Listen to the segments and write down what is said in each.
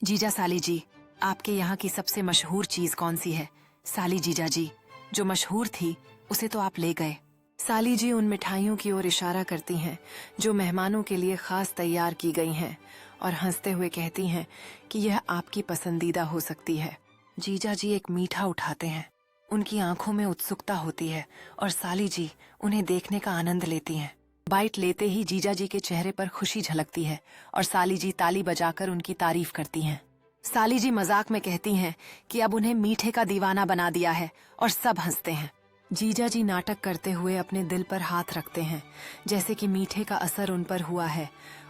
जीजा साली जी, आपके यहाँ की सबसे मशहूर चीज कौन सी है? साली जीजा जी, जो मशहूर थी उसे तो आप ले गए। साली जी उन मिठाइयों की ओर इशारा करती हैं जो मेहमानों के लिए खास तैयार की गई हैं और हंसते हुए कहती हैं कि यह आपकी पसंदीदा हो सकती है। जीजा जी एक मीठा उठाते हैं। उनकी आंखों में उत्सुकता होती है और साली जी उन्हें देखने का आनंद लेती हैं। बाइट लेते ही जीजा जी के चेहरे पर खुशी झलकती है और साली जी ताली बजाकर उनकी तारीफ करती हैं। साली जी मजाक में कहती हैं कि अब उन्हें मीठे का दीवाना बना दिया है और सब हंसते हैं। जीजा जी नाटक करते हुए अपने दिल पर हाथ रखते हैं जैसे कि मीठे का असर उन पर हुआ है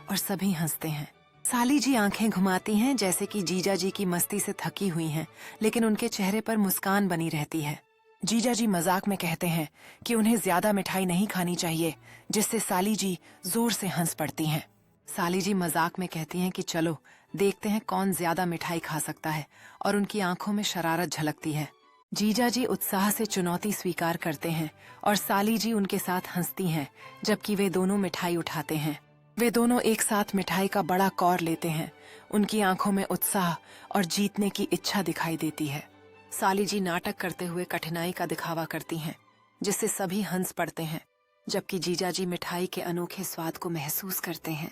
और सभी हंसते हैं। साली जी आंखें घुमाती हैं जैसे कि जीजा जी की मस्ती से थकी हुई हैं, लेकिन उनके चेहरे पर मुस्कान बनी रहती है। जीजा जी मजाक में कहते हैं कि उन्हें ज्यादा मिठाई नहीं खानी चाहिए, जिससे साली जी जोर से हंस पड़ती हैं। साली जी मजाक में कहती हैं कि चलो देखते हैं कौन ज्यादा मिठाई खा सकता है, और उनकी आंखों में शरारत झलकती है। जीजा जी उत्साह से चुनौती स्वीकार करते हैं और साली जी उनके साथ हंसती हैं जबकि वे दोनों मिठाई उठाते हैं। वे दोनों एक साथ मिठाई का बड़ा कौर लेते हैं। उनकी आंखों में उत्साह और जीतने की इच्छा दिखाई देती है। साली जी नाटक करते हुए कठिनाई का दिखावा करती हैं, जिससे सभी हंस पड़ते हैं, जबकि जीजा जी मिठाई के अनोखे स्वाद को महसूस करते हैं।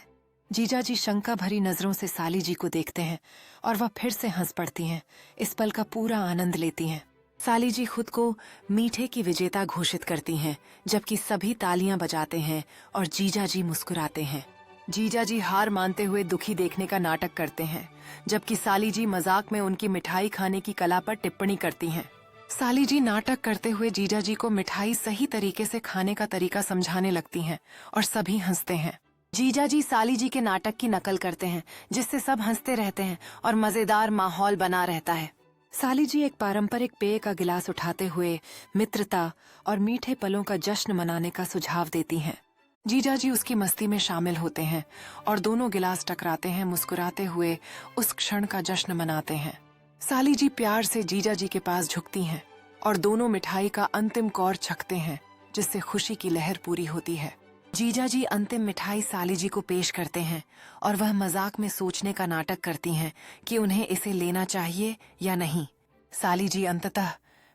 जीजा जी शंका भरी नजरों से साली जी को देखते हैं और वह फिर से हंस पड़ती हैं। इस पल का पूरा आनंद लेती हैं। साली जी खुद को मीठे की विजेता घोषित करती हैं, जबकि सभी तालियां बजाते हैं और जीजा जी मुस्कुराते हैं। जीजा जी हार मानते हुए दुखी देखने का नाटक करते हैं, जबकि साली जी मजाक में उनकी मिठाई खाने की कला पर टिप्पणी करती हैं। साली जी नाटक करते हुए जीजा जी को मिठाई सही तरीके से खाने का तरीका समझाने लगती हैं और सभी हंसते हैं। जीजा जी साली जी के नाटक की नकल करते हैं, जिससे सब हंसते रहते हैं और मजेदार माहौल बना रहता है। साली जी एक पारंपरिक पेय का गिलास उठाते हुए मित्रता और मीठे पलों का जश्न मनाने का सुझाव देती हैं। जीजा जी उसकी मस्ती में शामिल होते हैं और दोनों गिलास टकराते हैं। मुस्कुराते हुए उस क्षण का जश्न मनाते हैं। साली जी प्यार से जीजा जी के पास झुकती हैं और दोनों मिठाई का अंतिम कौर छकते हैं, जिससे खुशी की लहर पूरी होती है। जीजा जी अंतिम मिठाई साली जी को पेश करते हैं और वह मजाक में सोचने का नाटक करती हैं कि उन्हें इसे लेना चाहिए या नहीं। साली जी अंततः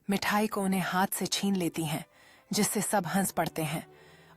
मिठाई को उन्हें हाथ से छीन लेती हैं, जिससे सब हंस पड़ते हैं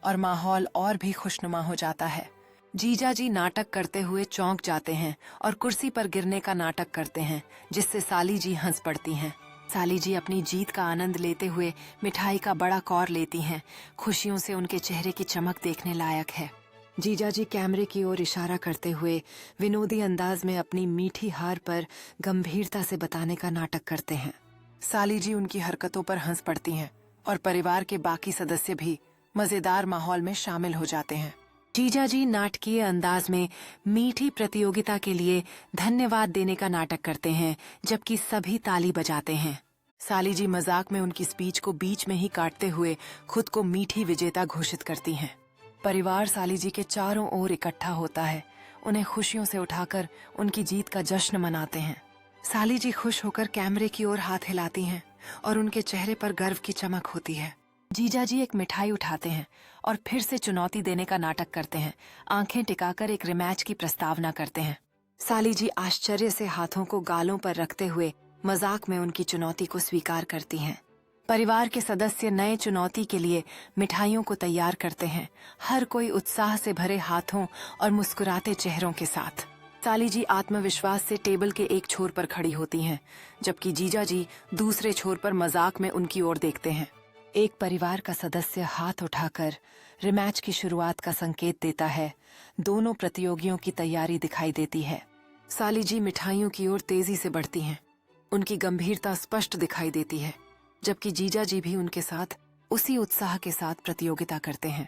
और माहौल और भी खुशनुमा हो जाता है। जीजा जी नाटक करते हुए चौंक जाते हैं और कुर्सी पर गिरने का नाटक करते हैं, जिससे साली जी हंस पड़ती हैं। साली जी अपनी जीत का आनंद लेते हुए मिठाई का बड़ा कौर लेती हैं। खुशियों से उनके चेहरे की चमक देखने लायक है। जीजा जी कैमरे की ओर इशारा करते हुए विनोदी अंदाज में अपनी मीठी हार पर गंभीरता से बताने का नाटक करते हैं। साली जी उनकी हरकतों पर हंस पड़ती हैं और परिवार के बाकी सदस्य भी मजेदार माहौल में शामिल हो जाते हैं। जीजा जी नाटकीय अंदाज में मीठी प्रतियोगिता के लिए धन्यवाद देने का नाटक करते हैं, जबकि सभी ताली बजाते हैं। साली जी मजाक में उनकी स्पीच को बीच में ही काटते हुए खुद को मीठी विजेता घोषित करती हैं। परिवार साली जी के चारों ओर इकट्ठा होता है। उन्हें खुशियों से उठाकर उनकी जीत का जश्न मनाते हैं। साली जी खुश होकर कैमरे की ओर हाथ हिलाती हैं और उनके चेहरे पर गर्व की चमक होती है। जीजा जी एक मिठाई उठाते हैं और फिर से चुनौती देने का नाटक करते हैं। आंखें टिकाकर एक रिमैच की प्रस्तावना करते हैं। साली जी आश्चर्य से हाथों को गालों पर रखते हुए मजाक में उनकी चुनौती को स्वीकार करती हैं। परिवार के सदस्य नए चुनौती के लिए मिठाइयों को तैयार करते हैं, हर कोई उत्साह से भरे हाथों और मुस्कुराते चेहरों के साथ। साली जी आत्मविश्वास से टेबल के एक छोर पर खड़ी होती हैं, जबकि जीजा जी दूसरे छोर पर मजाक में उनकी ओर देखते हैं। एक परिवार का सदस्य हाथ उठाकर रिमैच की शुरुआत का संकेत देता है। दोनों प्रतियोगियों की तैयारी दिखाई देती है। साली जी मिठाइयों की ओर तेजी से बढ़ती हैं। उनकी गंभीरता स्पष्ट दिखाई देती है, जबकि जीजा जी भी उनके साथ उसी उत्साह के साथ प्रतियोगिता करते हैं।